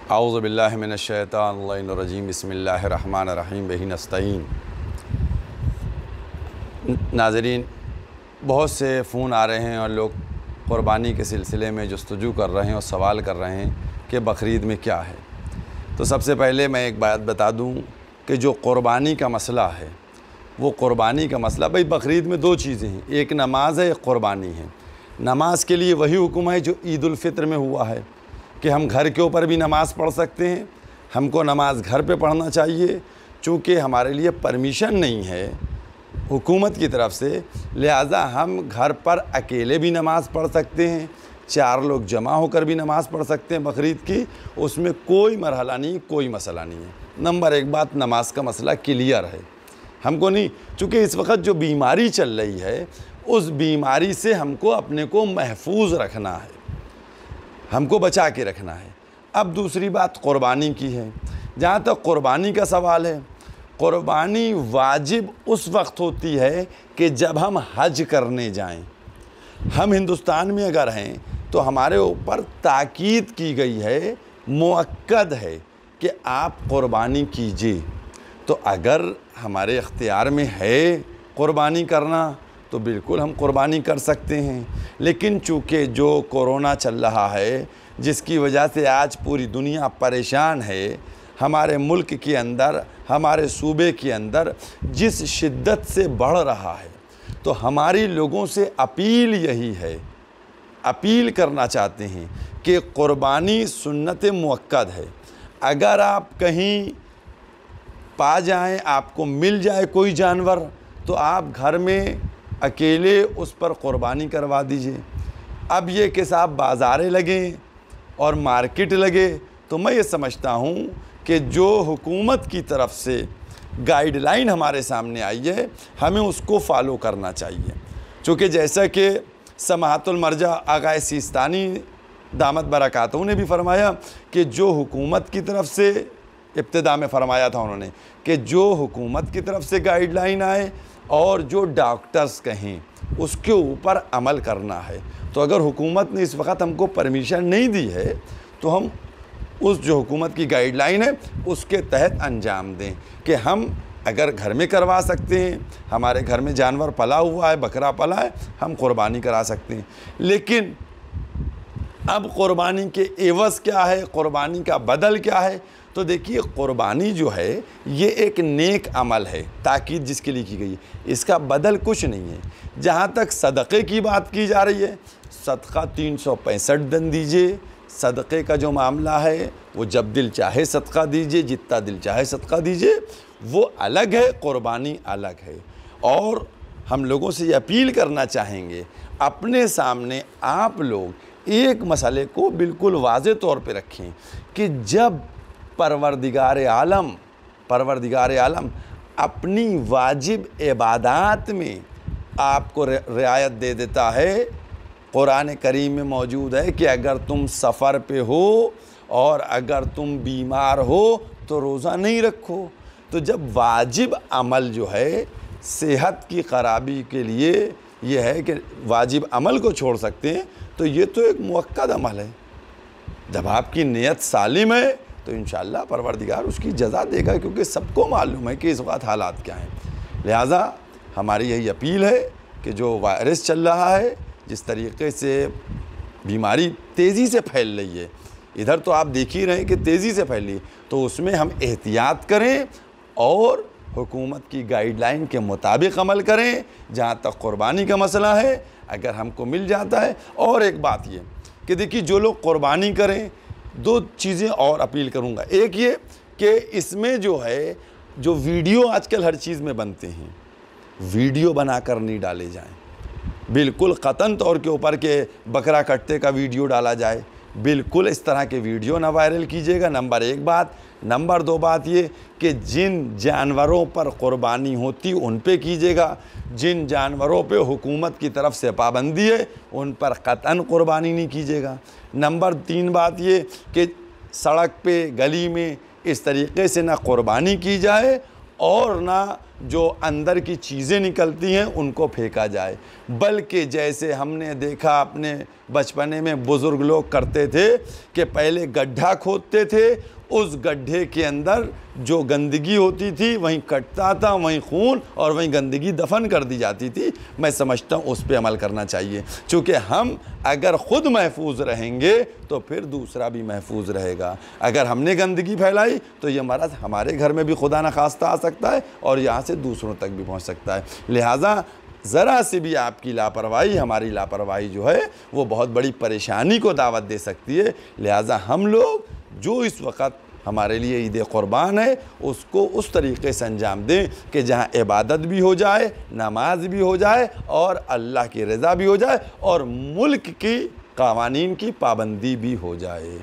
औज़ु बिल्लाहि मिनश्शैतानिर्रजीम बिस्मिल्लाहिर्रहमानिर्रहीम बिही नस्तईन। नाज़रीन, बहुत से फ़ोन आ रहे हैं और लोग क़ुरबानी के सिलसिले में जस्तजू कर रहे हैं और सवाल कर रहे हैं कि बकरीद में क्या है। तो सबसे पहले मैं एक बात बता दूं कि जो क़ुरबानी का मसला है, वो क़ुरबानी का मसला, भाई बकरीद में दो चीज़ें हैं, एक नमाज है, एक क़ुरबानी है। नमाज के लिए वही हुक्म है जो ईद उल फ़ित्र में हुआ है कि हम घर के ऊपर भी नमाज़ पढ़ सकते हैं, हमको नमाज घर पे पढ़ना चाहिए। चूँकि हमारे लिए परमिशन नहीं है हुकूमत की तरफ से, लिहाजा हम घर पर अकेले भी नमाज़ पढ़ सकते हैं, 4 लोग जमा होकर भी नमाज़ पढ़ सकते हैं बकरीद की। उसमें कोई मरहला नहीं, कोई मसला नहीं है। नंबर एक बात, नमाज का मसला क्लियर है, हमको नहीं, चूँकि इस वक्त जो बीमारी चल रही है उस बीमारी से हमको अपने को महफूज रखना है, हमको बचा के रखना है। अब दूसरी बात क़ुरबानी की है। जहाँ तक क़ुरबानी का सवाल है, क़ुरबानी वाजिब उस वक्त होती है कि जब हम हज करने जाएं। हम हिंदुस्तान में अगर हैं तो हमारे ऊपर ताकीद की गई है, मुअक्कद है कि आप क़ुरबानी कीजिए। तो अगर हमारे इख्तियार में है क़ुरबानी करना तो बिल्कुल हम क़ुरबानी कर सकते हैं। लेकिन चूँकि जो कोरोना चल रहा है, जिसकी वजह से आज पूरी दुनिया परेशान है, हमारे मुल्क के अंदर, हमारे सूबे के अंदर जिस शिद्दत से बढ़ रहा है, तो हमारी लोगों से अपील यही है, अपील करना चाहते हैं कि क़ुरबानी सुन्नत मुअक्कद है। अगर आप कहीं पा जाएं, आपको मिल जाए कोई जानवर, तो आप घर में अकेले उस पर क़ुरबानी करवा दीजिए। अब ये कि साहब बाज़ारें लगें और मार्केट लगे, तो मैं ये समझता हूँ कि जो हुकूमत की तरफ से गाइडलाइन हमारे सामने आई है, हमें उसको फॉलो करना चाहिए। चूँकि जैसा कि समाअतुल मरजा आगा सिस्तानी दामत बरकातहू ने भी फरमाया कि जो हुकूमत की तरफ से, इब्तिदा में फरमाया था उन्होंने कि जो हुकूमत की तरफ से गाइडलाइन आए और जो डॉक्टर्स कहें उसके ऊपर अमल करना है। तो अगर हुकूमत ने इस वक्त हमको परमिशन नहीं दी है तो हम उस जो हुकूमत की गाइडलाइन है उसके तहत अंजाम दें कि हम अगर घर में करवा सकते हैं, हमारे घर में जानवर पला हुआ है, बकरा पला है, हम क़ुरबानी करा सकते हैं। लेकिन अब क़ुरबानी के एवज़ क्या है, क़ुरबानी का बदल क्या है? तो देखिए, क़ुरबानी जो है ये एक नेक अमल है, ताकीद जिसके लिए की गई है, इसका बदल कुछ नहीं है। जहाँ तक सदक़े की बात की जा रही है, सदक़ा 365 दिन दीजिए। सदक़े का जो मामला है वो जब दिल चाहे सदक़ा दीजिए, जितना दिल चाहे सदक़ा दीजिए, वो अलग है, क़ुरबानी अलग है। और हम लोगों से ये अपील करना चाहेंगे, अपने सामने आप लोग एक मसले को बिल्कुल वाज़े तौर पे रखें कि जब परवरदिगार आलम अपनी वाजिब इबादात में आपको रियायत दे देता है। कुरान करीम में मौजूद है कि अगर तुम सफ़र पे हो और अगर तुम बीमार हो तो रोज़ा नहीं रखो। तो जब वाजिब अमल जो है सेहत की ख़राबी के लिए ये है कि वाजिब अमल को छोड़ सकते हैं, तो ये तो एक मुअक्कद अमल है। जब आपकी नीयत सालिम है तो इंशाअल्लाह परवरदिगार उसकी जज़ा देगा, क्योंकि सबको मालूम है कि इस वक्त हालात क्या हैं। लिहाजा हमारी यही अपील है कि जो वायरस चल रहा है, जिस तरीके से बीमारी तेज़ी से फैल रही है, इधर तो आप देख ही रहे हैं कि तेज़ी से फैल रही है, तो उसमें हम एहतियात करें और हुकूमत की गाइडलाइन के मुताबिक अमल करें। जहाँ तक क़ुरबानी का मसला है, अगर हमको मिल जाता है। और एक बात ये कि देखिए, जो लोग क़ुरबानी करें, 2 चीज़ें और अपील करूँगा। एक ये कि इसमें जो है, जो वीडियो आजकल हर चीज़ में बनते हैं, वीडियो बनाकर नहीं डाले जाएं। बिल्कुल क़तन तौर के ऊपर के बकरा कटते का वीडियो डाला जाए, बिल्कुल इस तरह के वीडियो ना वायरल कीजिएगा। नंबर 1 बात। नंबर 2 बात ये कि जिन जानवरों पर क़ुरबानी होती उन पे कीजिएगा, जिन जानवरों पे हुकूमत की तरफ से पाबंदी है उन पर क़तन क़ुरबानी नहीं कीजिएगा। नंबर 3 बात ये कि सड़क पे, गली में इस तरीक़े से ना क़ुरबानी की जाए और ना जो अंदर की चीज़ें निकलती हैं उनको फेंका जाए, बल्कि जैसे हमने देखा अपने बचपने में बुज़ुर्ग लोग करते थे कि पहले गड्ढा खोदते थे, उस गड्ढे के अंदर जो गंदगी होती थी वहीं कटता था, वहीं खून और वहीं गंदगी दफन कर दी जाती थी। मैं समझता हूँ उस पे अमल करना चाहिए, क्योंकि हम अगर ख़ुद महफूज रहेंगे तो फिर दूसरा भी महफूज रहेगा। अगर हमने गंदगी फैलाई तो ये मरज़ हमारे घर में भी खुदा न खास्ता आ सकता है और यहाँ से दूसरों तक भी पहुँच सकता है। लिहाजा ज़रा सी भी आपकी लापरवाही, हमारी लापरवाही जो है वो बहुत बड़ी परेशानी को दावत दे सकती है। लिहाजा हम लोग जो इस वक्त हमारे लिए ईद क़ुरबान है उसको उस तरीक़े से अंजाम दें कि जहाँ इबादत भी हो जाए, नमाज भी हो जाए और अल्लाह की रज़ा भी हो जाए और मुल्क की क़वानीन की पाबंदी भी हो जाए।